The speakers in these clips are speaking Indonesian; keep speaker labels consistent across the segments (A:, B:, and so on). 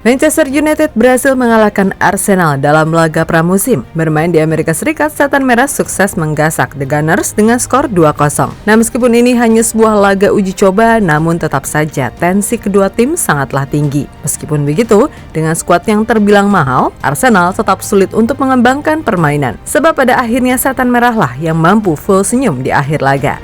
A: Manchester United berhasil mengalahkan Arsenal dalam laga pramusim. Bermain di Amerika Serikat, Setan Merah sukses menggasak The Gunners dengan skor 2-0. Nah, meskipun ini hanya sebuah laga uji coba, namun tetap saja tensi kedua tim sangatlah tinggi. Meskipun begitu, dengan skuad yang terbilang mahal, Arsenal tetap sulit untuk mengembangkan permainan. Sebab pada akhirnya Setan Merah lah yang mampu full senyum di akhir laga.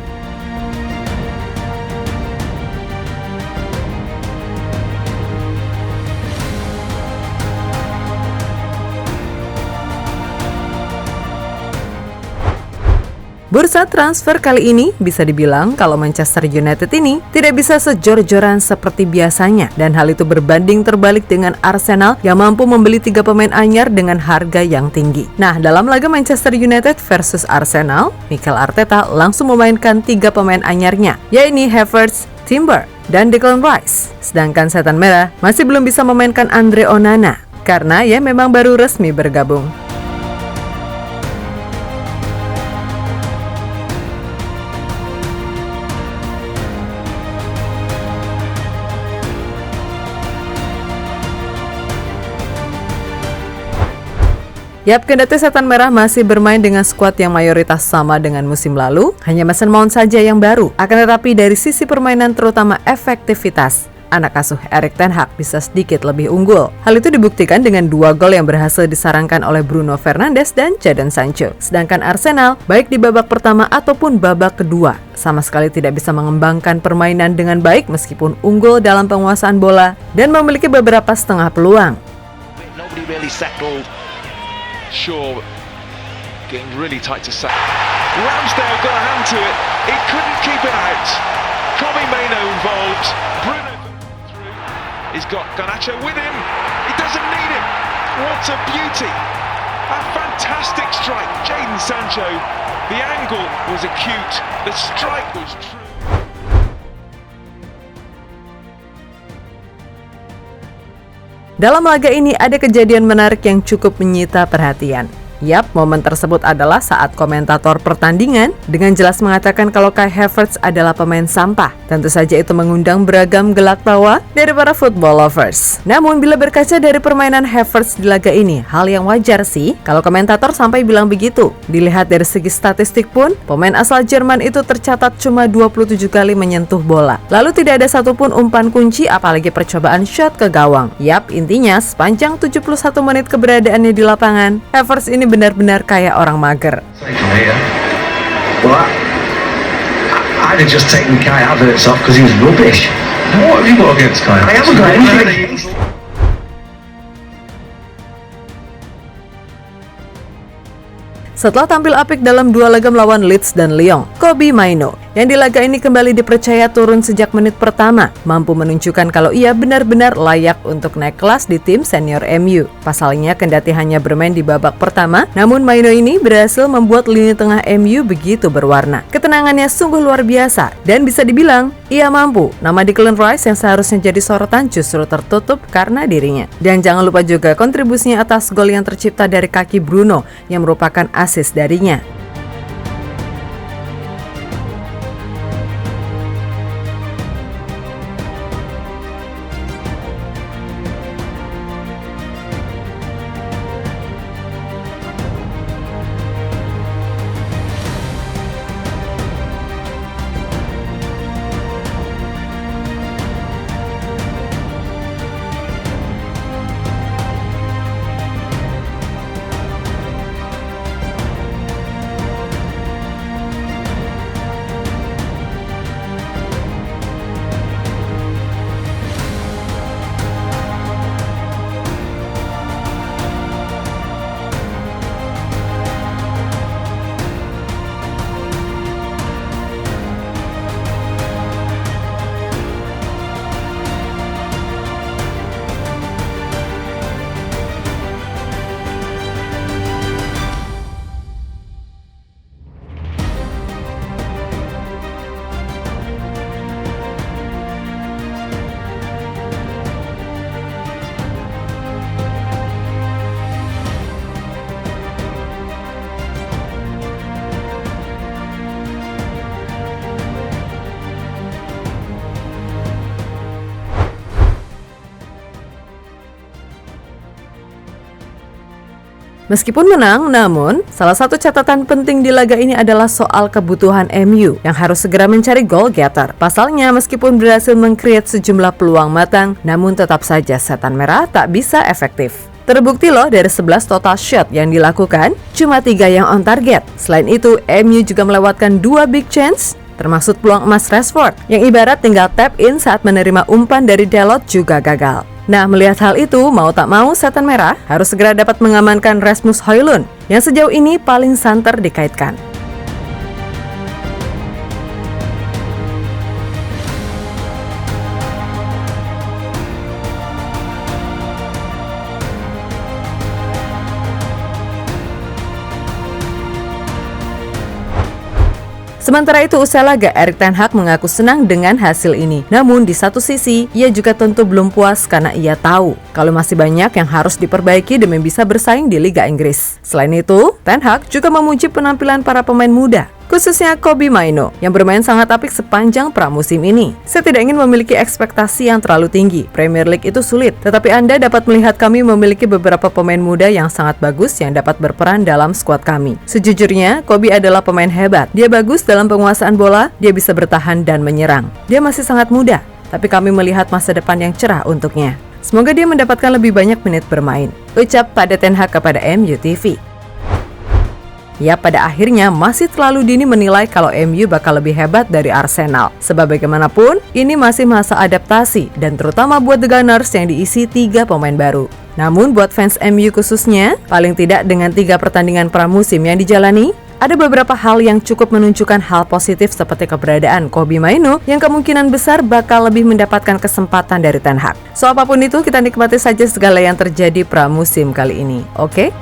A: Bursa transfer kali ini bisa dibilang kalau Manchester United ini tidak bisa sejor-joran seperti biasanya, dan hal itu berbanding terbalik dengan Arsenal yang mampu membeli 3 pemain anyar dengan harga yang tinggi. Nah, dalam laga Manchester United versus Arsenal, Mikel Arteta langsung memainkan 3 pemain anyarnya, yaitu Havertz, Timber, dan Declan Rice. Sedangkan Setan Merah masih belum bisa memainkan Andre Onana karena ia memang baru resmi bergabung. Yap, kendati Setan Merah masih bermain dengan skuad yang mayoritas sama dengan musim lalu, hanya Mason Mount saja yang baru. Akan tetapi dari sisi permainan terutama efektivitas, anak asuh Erik ten Hag bisa sedikit lebih unggul. Hal itu dibuktikan dengan 2 gol yang berhasil disarankan oleh Bruno Fernandes dan Jadon Sancho. Sedangkan Arsenal, baik di babak pertama ataupun babak kedua, sama sekali tidak bisa mengembangkan permainan dengan baik meskipun unggul dalam penguasaan bola dan memiliki beberapa setengah peluang.
B: Shaw getting really tight to Sack. Ramsdale got a hand to it. He couldn't keep it out. Kobbie Mainoo involved. Bruno through. He's got Garnacho with him. He doesn't need it. What a beauty. A fantastic strike. Jadon Sancho. The angle was acute. The strike was true.
A: Dalam laga ini ada kejadian menarik yang cukup menyita perhatian. Yap, momen tersebut adalah saat komentator pertandingan dengan jelas mengatakan kalau Kai Havertz adalah pemain sampah. Tentu saja itu mengundang beragam gelak tawa dari para football lovers. Namun bila berkaca dari permainan Havertz di laga ini, hal yang wajar sih kalau komentator sampai bilang begitu. Dilihat dari segi statistik pun, pemain asal Jerman itu tercatat cuma 27 kali menyentuh bola. Lalu tidak ada satupun umpan kunci apalagi percobaan shot ke gawang. Yap, intinya sepanjang 71 menit keberadaannya di lapangan, Havertz ini benar-benar kayak orang mager.
C: I'd have just taken Kai Havertz off because he was rubbish. What have you got against Kai Havertz? I haven't got anything.
A: Setelah tampil apik dalam 2 laga melawan Leeds dan Lyon, Kobbie Mainoo yang di laga ini kembali dipercaya turun sejak menit pertama, mampu menunjukkan kalau ia benar-benar layak untuk naik kelas di tim senior MU. Pasalnya, kendati hanya bermain di babak pertama, namun Mainoo ini berhasil membuat lini tengah MU begitu berwarna. Ketenangannya sungguh luar biasa, dan bisa dibilang, ia mampu. Nama Declan Rice yang seharusnya jadi sorotan justru tertutup karena dirinya. Dan jangan lupa juga kontribusinya atas gol yang tercipta dari kaki Bruno, yang merupakan assist darinya. Meskipun menang, namun salah satu catatan penting di laga ini adalah soal kebutuhan MU yang harus segera mencari goal getter. Pasalnya, meskipun berhasil meng-create sejumlah peluang matang, namun tetap saja setan merah tak bisa efektif. Terbukti loh, dari 11 total shot yang dilakukan, cuma 3 yang on target. Selain itu, MU juga melewatkan 2 big chance, termasuk peluang emas Rashford, yang ibarat tinggal tap in saat menerima umpan dari Dalot juga gagal. Nah, melihat hal itu, mau tak mau setan merah harus segera dapat mengamankan Rasmus Højlund yang sejauh ini paling santer dikaitkan. Sementara itu, usai laga, Erik ten Hag mengaku senang dengan hasil ini. Namun di satu sisi, ia juga tentu belum puas karena ia tahu kalau masih banyak yang harus diperbaiki demi bisa bersaing di Liga Inggris. Selain itu, Ten Hag juga memuji penampilan para pemain muda, khususnya Kobbie Mainoo yang bermain sangat apik sepanjang pramusim ini. Saya tidak ingin memiliki ekspektasi yang terlalu tinggi. Premier League itu sulit, tetapi Anda dapat melihat kami memiliki beberapa pemain muda yang sangat bagus yang dapat berperan dalam skuad kami. Sejujurnya, Kobbie adalah pemain hebat. Dia bagus dalam penguasaan bola, dia bisa bertahan dan menyerang. Dia masih sangat muda, tapi kami melihat masa depan yang cerah untuknya. Semoga dia mendapatkan lebih banyak menit bermain, ucap pada Ten Hag kepada MU TV. Ya, pada akhirnya masih terlalu dini menilai kalau MU bakal lebih hebat dari Arsenal. Sebab bagaimanapun, ini masih masa adaptasi dan terutama buat The Gunners yang diisi 3 pemain baru. Namun buat fans MU khususnya, paling tidak dengan 3 pertandingan pramusim yang dijalani, ada beberapa hal yang cukup menunjukkan hal positif seperti keberadaan Kobbie Mainoo yang kemungkinan besar bakal lebih mendapatkan kesempatan dari Ten Hag. So apapun itu, kita nikmati saja segala yang terjadi pramusim kali ini, oke?